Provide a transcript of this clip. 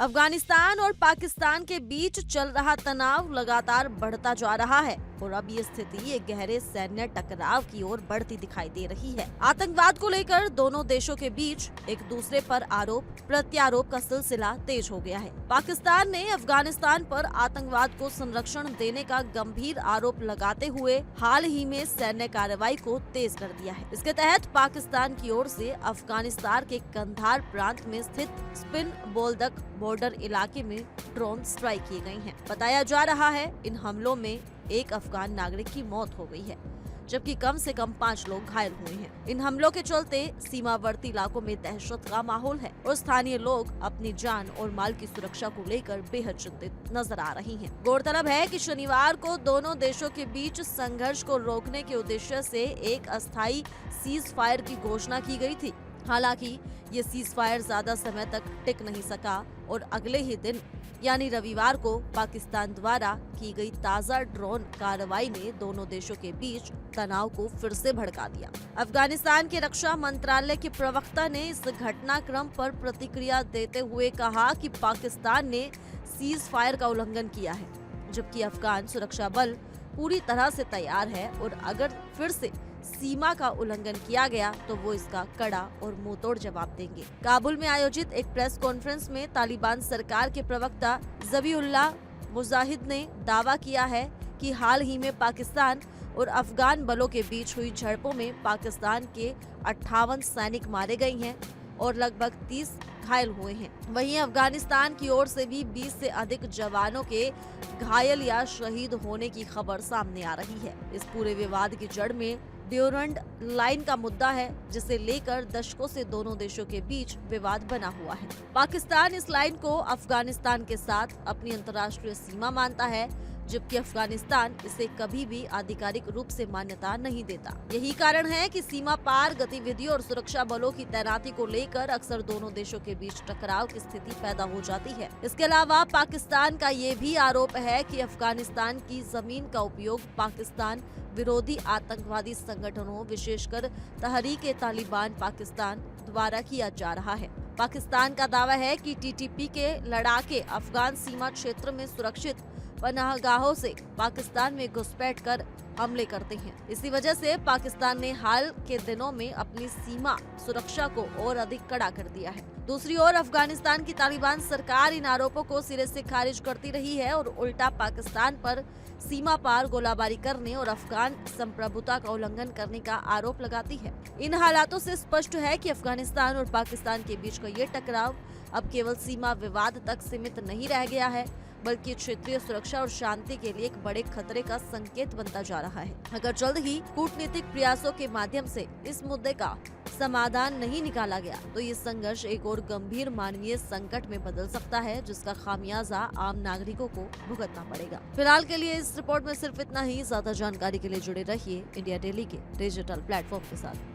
अफगानिस्तान और पाकिस्तान के बीच चल रहा तनाव लगातार बढ़ता जा रहा है और अब ये स्थिति एक गहरे सैन्य टकराव की ओर बढ़ती दिखाई दे रही है। आतंकवाद को लेकर दोनों देशों के बीच एक दूसरे पर आरोप प्रत्यारोप का सिलसिला तेज हो गया है। पाकिस्तान ने अफगानिस्तान पर आतंकवाद को संरक्षण देने का गंभीर आरोप लगाते हुए हाल ही में सैन्य कार्रवाई को तेज कर दिया है। इसके तहत पाकिस्तान की ओर से अफगानिस्तान के कंधार प्रांत में स्थित स्पिन बोल्दक बॉर्डर इलाके में ड्रोन स्ट्राइक किए गई हैं। बताया जा रहा है इन हमलों में एक अफगान नागरिक की मौत हो गई है, जबकि कम से कम 5 लोग घायल हुए हैं। इन हमलों के चलते सीमावर्ती इलाकों में दहशत का माहौल है और स्थानीय लोग अपनी जान और माल की सुरक्षा को लेकर बेहद चिंतित नजर आ रही हैं। गौरतलब है कि शनिवार को दोनों देशों के बीच संघर्ष को रोकने के उद्देश्य से एक अस्थायी सीज फायर की घोषणा की गई थी। हालांकि ये सीज फायर ज्यादा समय तक टिक नहीं सका और अगले ही दिन यानी रविवार को पाकिस्तान द्वारा की गई ताजा ड्रोन कार्रवाई ने दोनों देशों के बीच तनाव को फिर से भड़का दिया। अफगानिस्तान के रक्षा मंत्रालय के प्रवक्ता ने इस घटनाक्रम पर प्रतिक्रिया देते हुए कहा कि पाकिस्तान ने सीज फायर का उल्लंघन किया है, जबकि अफगान सुरक्षा बल पूरी तरह से तैयार है और अगर फिर से सीमा का उल्लंघन किया गया तो वो इसका कड़ा और मुंहतोड़ जवाब देंगे। काबुल में आयोजित एक प्रेस कॉन्फ्रेंस में तालिबान सरकार के प्रवक्ता ज़बीउल्लाह मुजाहिद ने दावा किया है कि हाल ही में पाकिस्तान और अफगान बलों के बीच हुई झड़पों में पाकिस्तान के 58 सैनिक मारे गए हैं और लगभग 30 घायल हुए हैं। वहीं अफगानिस्तान की ओर से भी 20 से अधिक जवानों के घायल या शहीद होने की खबर सामने आ रही है। इस पूरे विवाद की जड़ में ड्यूरंड लाइन का मुद्दा है, जिसे लेकर दशकों से दोनों देशों के बीच विवाद बना हुआ है। पाकिस्तान इस लाइन को अफगानिस्तान के साथ अपनी अंतर्राष्ट्रीय सीमा मानता है, जबकि अफगानिस्तान इसे कभी भी आधिकारिक रूप से मान्यता नहीं देता। यही कारण है कि सीमा पार गतिविधियों और सुरक्षा बलों की तैनाती को लेकर अक्सर दोनों देशों के बीच टकराव की स्थिति पैदा हो जाती है। इसके अलावा पाकिस्तान का ये भी आरोप है कि अफगानिस्तान की जमीन का उपयोग पाकिस्तान विरोधी आतंकवादी संगठनों विशेषकर तहरीक-ए-तालिबान पाकिस्तान द्वारा किया जा रहा है। पाकिस्तान का दावा है कि टीटीपी के लड़ाके अफगान सीमा क्षेत्र में सुरक्षित पनाहगाहों से पाकिस्तान में घुसपैठ कर हमले करते हैं। इसी वजह से पाकिस्तान ने हाल के दिनों में अपनी सीमा सुरक्षा को और अधिक कड़ा कर दिया है। दूसरी ओर अफगानिस्तान की तालिबान सरकार इन आरोपों को सिरे से खारिज करती रही है और उल्टा पाकिस्तान पर सीमा पार गोलाबारी करने और अफगान संप्रभुता का उल्लंघन करने का आरोप लगाती है। इन हालातों से स्पष्ट है कि अफगानिस्तान और पाकिस्तान के बीच का ये टकराव अब केवल सीमा विवाद तक सीमित नहीं रह गया है, बल्कि क्षेत्रीय सुरक्षा और शांति के लिए एक बड़े खतरे का संकेत बनता जा रहा है। अगर जल्द ही कूटनीतिक प्रयासों के माध्यम से इस मुद्दे का समाधान नहीं निकाला गया तो ये संघर्ष एक और गंभीर मानवीय संकट में बदल सकता है, जिसका खामियाजा आम नागरिकों को भुगतना पड़ेगा। फिलहाल के लिए इस रिपोर्ट में सिर्फ इतना ही। ज्यादा जानकारी के लिए जुड़े रहिए इंडिया डेली के डिजिटल प्लेटफॉर्म के साथ।